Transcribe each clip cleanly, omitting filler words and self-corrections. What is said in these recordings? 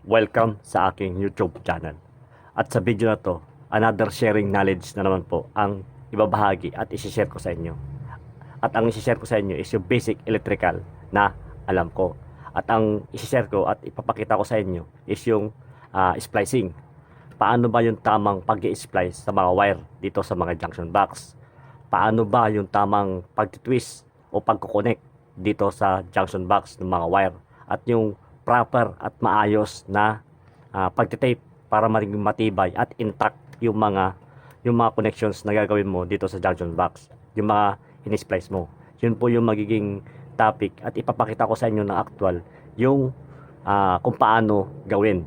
Welcome sa aking YouTube channel. At sa video na to, another sharing knowledge na naman po ang ibabahagi at isishare ko sa inyo. At ang isishare ko sa inyo is yung basic electrical na alam ko. At ang isishare ko at ipapakita ko sa inyo is yung splicing. Paano ba yung tamang pag-i-splice sa mga wire dito sa mga junction box? Paano ba yung tamang pag-twist o pag-connect dito sa junction box ng mga wire? At yung proper at maayos na pagtitape para maging matibay at intact yung mga connections na gagawin mo dito sa junction box, yung mga in-splice mo. Yun po yung magiging topic at ipapakita ko sa inyo ng actual yung kung paano gawin.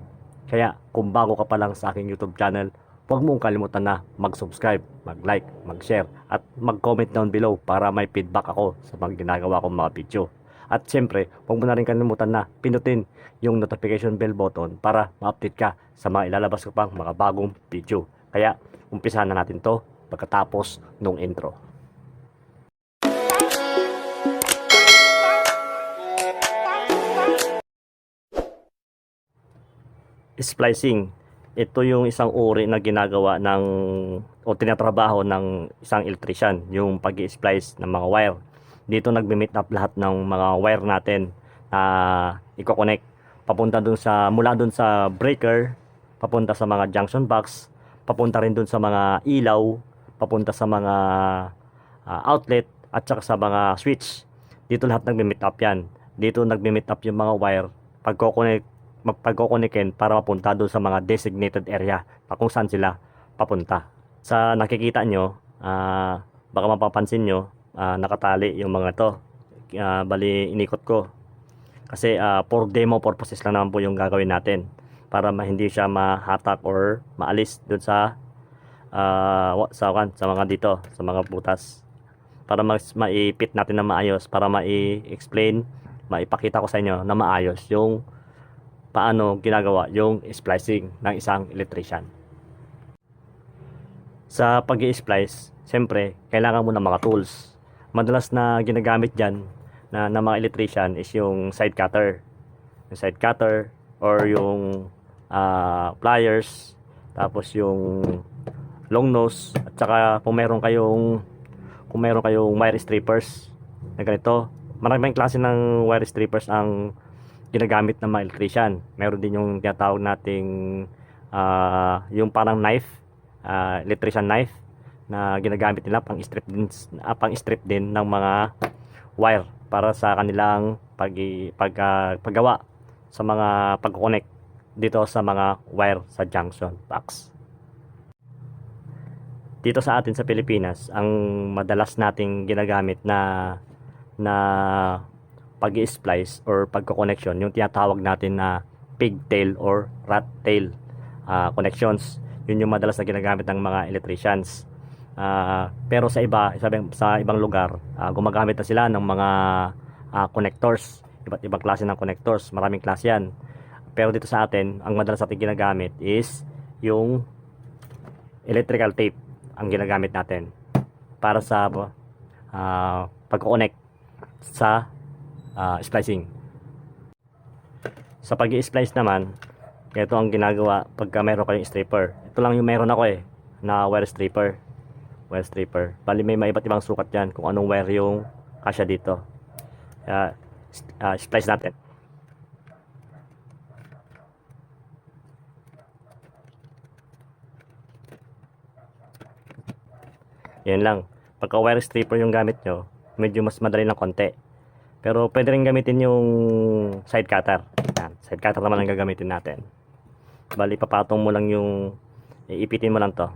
Kaya kung bago ka pa lang sa aking YouTube channel, huwag mong kalimutan na mag-subscribe, mag-like, mag-share at mag-comment down below para may feedback ako sa mga ginagawa kong mga video. At siyempre, huwag mo na rin kalimutan na pinutin yung notification bell button para ma-update ka sa mga ilalabas ko pang mga bagong video. Kaya, umpisahan na natin to pagkatapos nung intro. Splicing. Ito yung isang uri na ginagawa o tinatrabaho ng isang electrician, yung pag-i-splice ng mga wire. Dito nagme-meet up lahat ng mga wire natin na i-connect papunta mula dun sa breaker, papunta sa mga junction box, papunta rin dun sa mga ilaw, papunta sa mga outlet at saka sa mga switch. Dito lahat nagme-meet up yan. Dito nagme-meet up yung mga wire pagkoconnectin para mapunta doon sa mga designated area na kung saan sila papunta. Sa nakikita nyo, baka mapapansin nyo, nakatali yung mga to. Bali inikot ko kasi for demo purposes lang naman po yung gagawin natin para hindi siya mahatak or maalis doon sa mga dito, sa mga butas, para maipit natin na maayos, para mai-explain, maipakita ko sa inyo na maayos yung paano ginagawa yung splicing ng isang electrician. Sa pag-i-splice, siyempre, kailangan mo ng mga tools. Madalas na ginagamit dyan na mga electrician is yung side cutter. Yung side cutter or yung pliers, tapos yung long nose, at saka kung meron kayong wire strippers na ganito. Maraming klase ng wire strippers ang ginagamit ng mga electrician. Meron din yung tinatawag nating yung parang knife, electrician knife na ginagamit nila pang-strip din ng mga wire para sa kanilang paggawa sa mga pag-connect dito sa mga wire sa junction box. Dito sa atin sa Pilipinas, ang madalas nating ginagamit na pag-i-splice or pagko-connection, yung tinatawag natin na pigtail or rat tail connections. Yun yung madalas na ginagamit ng mga electricians. Pero sa ibang lugar, gumagamit na sila ng mga connectors, iba't ibang klase ng connectors, maraming klase yan. Pero dito sa atin, ang madalas natin ginagamit is yung electrical tape ang ginagamit natin para sa pagko-connect sa splicing. Sa pag-i-splice naman, ito ang ginagawa pagka meron kayong stripper. Ito lang yung meron ako na wire stripper. Bali may iba't ibang sukat yan kung anong wire yung kasya dito. Kaya splice natin. Yan lang. Pagka wire stripper yung gamit nyo, medyo mas madali ng konti. Pero pwede rin gamitin yung side cutter. Yan, side cutter naman ang gagamitin natin. Bali, papatong mo lang iipitin mo lang to.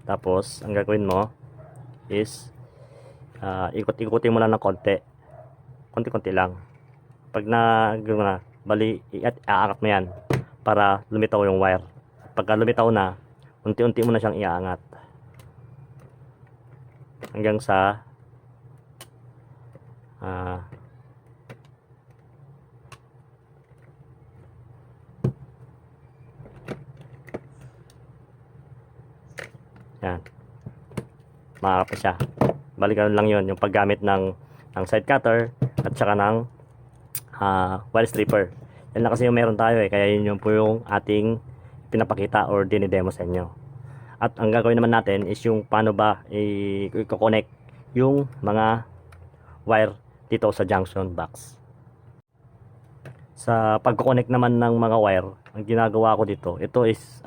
Tapos, ang gagawin mo is, ikot-ikutin mo lang ng konti. Konti-konti lang. Pag gawin na, bali, iaangat mo yan para lumitaw yung wire. Pagka lumitaw na, unti-unti mo na siyang iaangat. Hanggang sa yan, makakapit siya. Balikan lang yon yung paggamit ng side cutter at saka ng wire stripper. Yan lang kasi yung meron tayo eh. Kaya yun yung po yung ating pinapakita or dinidemo sa inyo. At ang gagawin naman natin is yung paano ba i-connect yung mga wire dito sa junction box. Sa pag-connect naman ng mga wire, ang ginagawa ko dito, ito is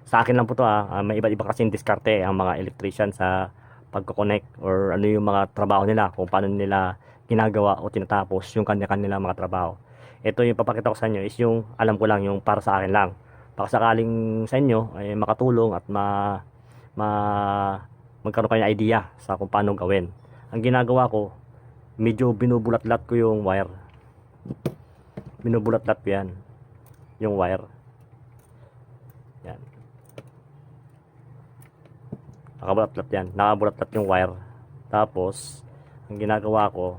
sa akin lang po to may iba't iba kasing diskarte ang mga electrician sa pag-connect or ano yung mga trabaho nila, kung paano nila ginagawa o tinatapos yung kanya-kanilang mga trabaho. Ito yung papakita ko sa inyo is yung alam ko lang, yung para sa akin lang. Baka sakaling sa inyo ay makatulong at ma magkaroon kayo ng idea sa kung paano gawin. Ang ginagawa ko, medyo binubulat-lat ko yung wire. Binubulat-lat ko yan, yung wire. Yan. Nakabulat-lat yan. Nakabulat-lat yung wire. Tapos, ang ginagawa ko,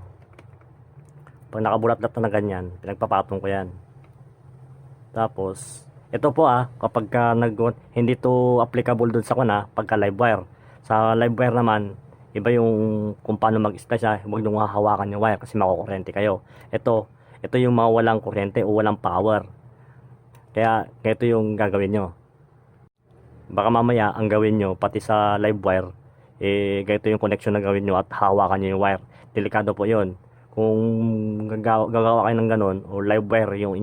pag nakabulat-lat na ganyan, pinagpapatong ko yan. Tapos, ito po kapag hindi to applicable dun sa kuna, pagka live wire. Sa live wire naman, iba yung kung paano mag-splice siya, huwag nyo hahawakan yung wire kasi makukurente kayo. Ito yung mga walang kuryente o walang power. Kaya, ito yung gagawin nyo. Baka mamaya, ang gawin nyo, pati sa live wire, ganito yung connection na gawin nyo at hawakan nyo yung wire. Delikado po yun. Kung gagawa kayo ng ganon, o live wire yung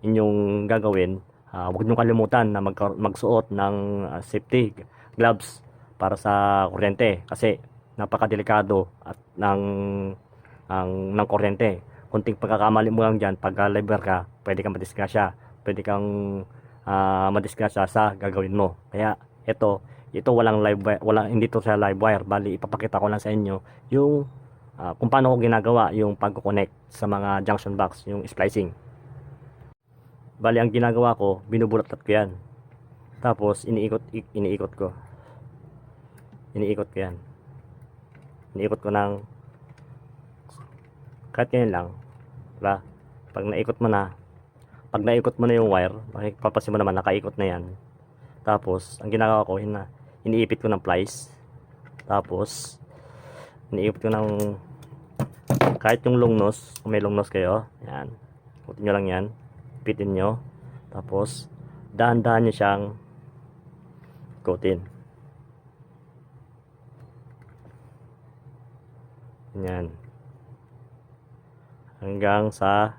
inyong gagawin, huwag nyo kalimutan na magsuot ng safety gloves para sa kuryente. Kasi, napakadelikado at ng kuryente. Kunting pagkakamali mo lang dyan, pag live wire ka, pwede kang madisgrasya. Pwede kang madisgrasya sa gagawin mo. Kaya ito walang live wire, hindi to sa live wire, bali ipapakita ko lang sa inyo yung kung paano ko ginagawa yung pag-connect sa mga junction box, yung splicing. Bali ang ginagawa ko, binubulat-lat ko yan. Tapos iniikot ko. Iniikot ko yan. Iniikot ko ng kahit ganyan lang. Diba? Pag naikot mo na yung wire, papasin mo naman, nakaikot na yan. Tapos, ang ginagawa ko, iniipit ko ng plies. Tapos, iniipit ko ng kahit yung long nose, kung may long nose kayo, yan. Ikutin nyo lang yan. Ipitin nyo. Tapos, dahan-dahan nyo siyang ikutin. Yan. Hanggang sa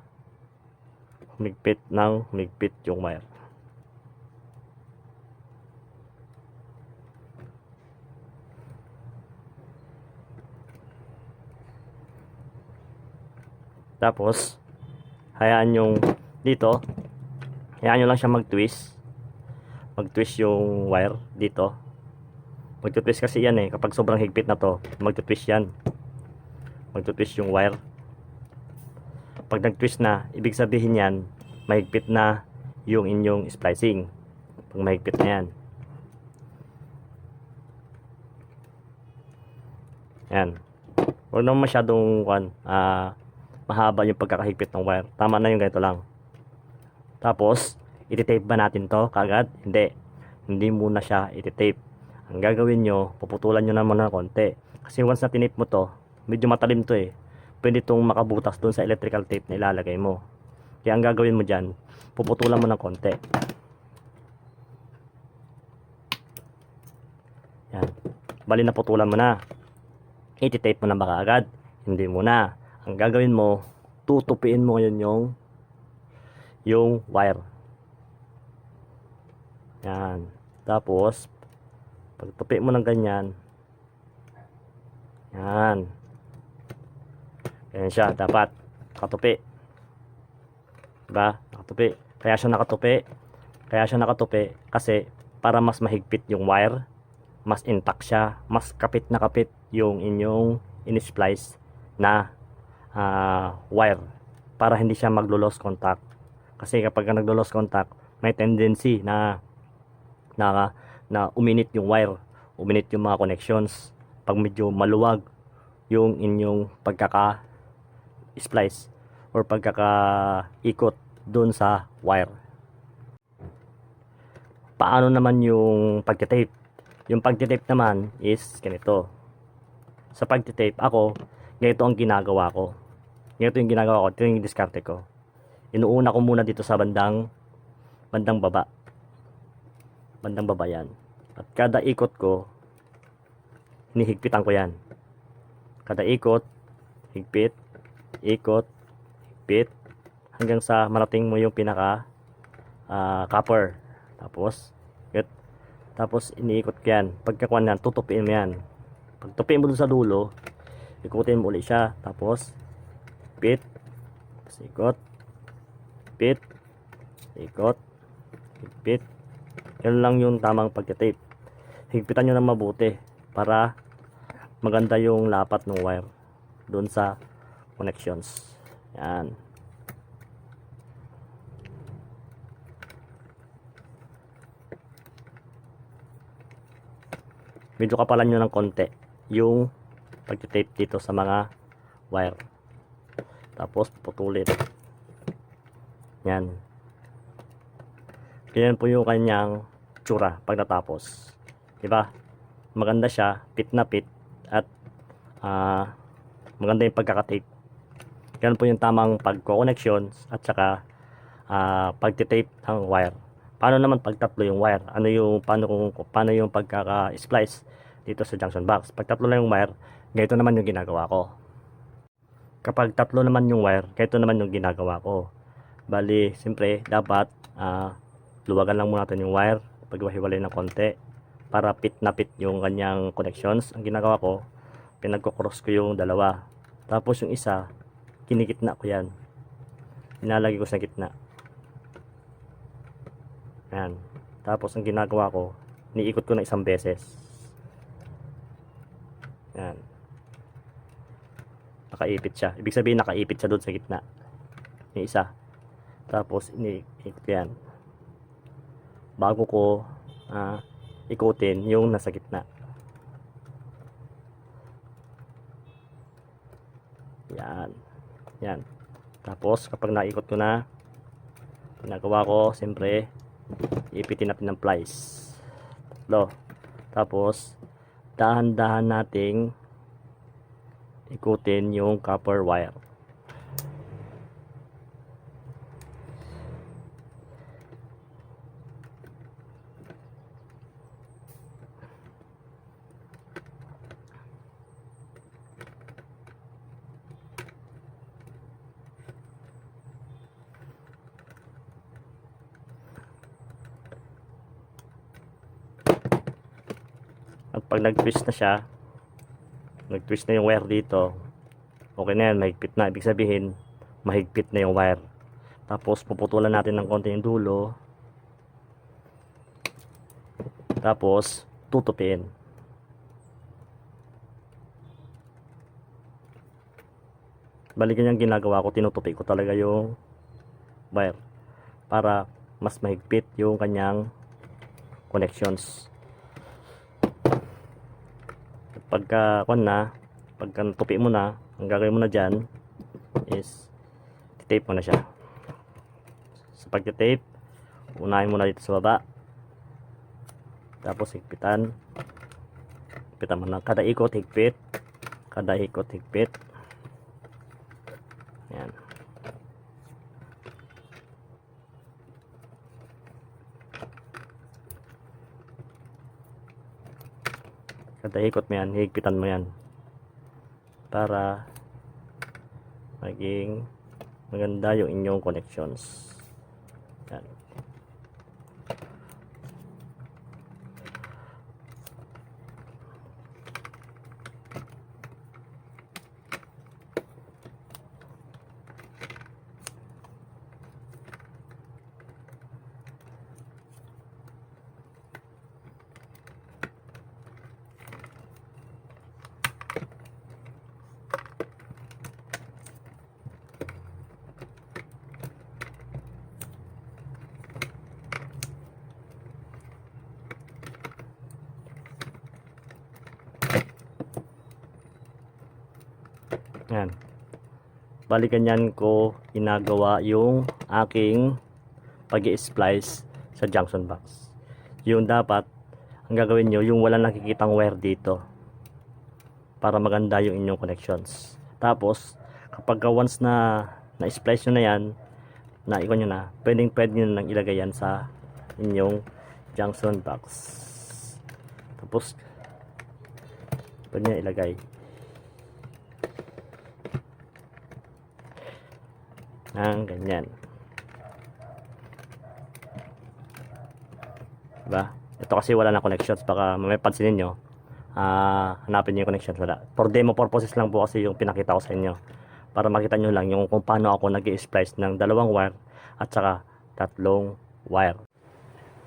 humigpit yung wire. Tapos, hayaan yung dito, hayaan nyo lang siya mag-twist. Mag-twist yung wire dito. Mag-twist kasi yan kapag sobrang higpit na to, mag-twist yan. Mag-twist yung wire. Pag nag-twist na, ibig sabihin yan, mahigpit na yung inyong splicing. Pag mahigpit na yan. Yan. Huwag naman masyadong mahaba yung pagkakahigpit ng wire. Tama na yung ganito lang. Tapos, iti-tape ba natin to kagad? Hindi. Hindi muna siya iti-tape. Ang gagawin nyo, puputulan nyo naman ng konti. Kasi once na tinape mo to, medyo matalim to pwede itong makabutas dun sa electrical tape na ilalagay mo. Kaya ang gagawin mo dyan, puputulan mo ng konti. Yan. Bali na putulan mo na. Iti-tape mo na baka agad. Hindi mo na. Ang gagawin mo, tutupiin mo ngayon yung wire. Yan. Tapos, pagtupi mo ng ganyan, yan. Ganyan siya, dapat nakatupi. Diba? Nakatupi. Kaya siya nakatupi kasi para mas mahigpit yung wire, mas intact siya, mas kapit na kapit yung inyong in-splice na wire para hindi siya maglo-lost contact. Kasi kapag naglo-lost contact, may tendency na uminit yung wire, uminit yung mga connections pag medyo maluwag yung inyong pagkaka-splice or pagkaka-ikot dun sa wire. Paano naman yung pagtitape? Yung pagtitape naman is ganito. Sa pagtitape, ganito ang ginagawa ko. Ganito yung ginagawa ko. Ito yung diskarte ko. Inuuna ko muna dito sa bandang baba. Bandang baba yan. At kada ikot ko, hinihigpitan ko yan. Kada ikot, higpit, ikot, higpit, hanggang sa marating mo yung pinaka copper. Tapos iniikot ko yan. Pagkakuan yan, tutupiin mo yan. Pag tupiin mo dun sa dulo, ikutin mo ulit siya. Tapos higpit, tapos ikot, higpit, ikot, higpit. Yan lang yung tamang pagka-tape. Higpitan nyo na mabuti para maganda yung lapat ng wire doon sa connections. Yan. Medyo kapalan nyo ng konti yung pagka-tape dito sa mga wire. Tapos putulin. Yan. Ganyan po yung kanyang tsura pag natapos. Diba? Maganda siya, pit na pit, at maganda yung pagkakatape. Ganyan po yung tamang pagko-connections at saka pagtitape ng wire. Paano naman pag tatlo yung wire? Paano yung pagkaka-splice dito sa junction box? Pag tatlo lang yung wire, ganito naman yung ginagawa ko. Kapag tatlo naman yung wire, ganito naman yung ginagawa ko. Bali, siyempre, dapat luwagan lang muna natin yung wire, paghiwalay ng konti para pit na pit yung kanyang connections. Ang ginagawa ko, pinagko-cross ko yung dalawa. Tapos yung isa, kinikitna ko yan. Inalagay ko sa gitna. Yan. Tapos ang ginagawa ko, niikot ko na isang beses. Yan. Nakaipit siya. Ibig sabihin nakaipit siya doon sa gitna. Yung isa. Tapos iniikot ko yan. Bago ko ikutin yung nasa gitna. Yan. Yan. Tapos kapag naikot ko na, ginagawa ko, siyempre, ipitin natin ng plies. Tatlo. Tapos, dahan-dahan nating ikutin yung copper wire. At pag nag-twist na siya, nag-twist na yung wire dito, okay na yan, mahigpit na. Ibig sabihin, mahigpit na yung wire. Tapos puputulan natin ng konti yung dulo. Tapos tutupin. Balikan yung ginagawa ko, tinutupi ko talaga yung wire para mas mahigpit yung kanyang connections. Pagka tupi mo na, ang gagawin mo na dyan is tape mo na siya. Sa pagka-tape, unahin mo na dito sa baba, tapos higpitan mo na kada ikot, higpit, kada ikot, higpit. Yan. Kada ikot mo yan, higpitan mo yan para maging maganda yung inyong connections. Yan. Yan. Bali ganyan ko ginagawa yung aking pag-i-splice sa junction box. Yung dapat, ang gagawin nyo, yung wala nakikitang wire dito para maganda yung inyong connections. Tapos, kapag once na na-splice nyo na yan, na ikon nyo na, pwede nyo nang ilagay yan sa inyong junction box. Tapos pwede nyo ilagay ng ganyan, diba? Ito kasi wala na connections, baka may pansinin nyo, hanapin nyo yung connections, wala. For demo purposes lang po kasi yung pinakita ko sa inyo, para makita nyo lang yung kung paano ako nag-i-splice ng 2 wire at saka 3 wire.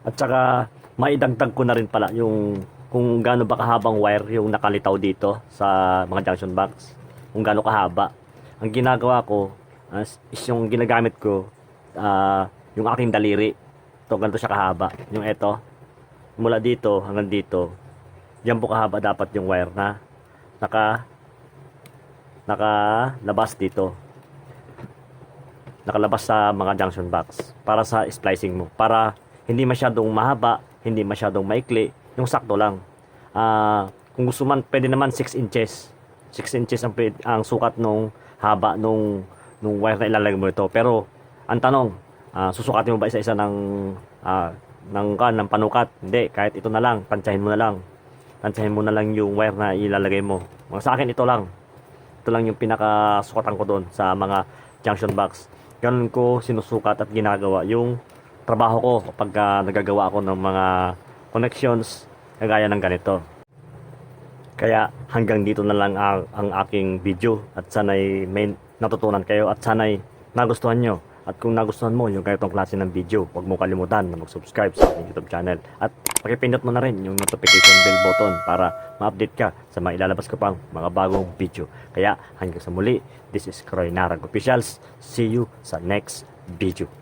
At saka maidagdag ko na rin pala yung kung gaano ba kahabang wire yung nakalitaw dito sa mga junction box, kung gaano kahaba. Ang ginagawa ko is yung ginagamit ko, yung aking daliri. Ito, ganito siya kahaba. Yung ito, mula dito hanggang dito, diyan po kahaba dapat yung wire na nakalabas dito, nakalabas sa mga junction box para sa splicing mo, para hindi masyadong mahaba, hindi masyadong maikli, yung sakto lang. Kung gusto man, pwede naman 6 inches. 6 inches ang sukat nung haba nung wire na ilalagay mo ito. Pero ang tanong, susukatin mo ba isa-isa ng panukat? Hindi, kahit ito na lang, tansyahin mo na lang yung wire na ilalagay mo. Sa akin ito lang yung pinakasukatan ko doon sa mga junction box. Ganun ko sinusukat at ginagawa yung trabaho ko kapag nagagawa ako ng mga connections kagaya ng ganito. Kaya hanggang dito na lang ang aking video, at sana'y may natutunan kayo at sana'y nagustuhan nyo. At kung nagustuhan mo yung ganitong klase ng video, huwag mo kalimutan na mag-subscribe sa aking YouTube channel. At pakipindot mo na rin yung notification bell button para ma-update ka sa mga ilalabas ko pang mga bagong video. Kaya hanggang sa muli, this is Kroy Narag Officials. See you sa next video.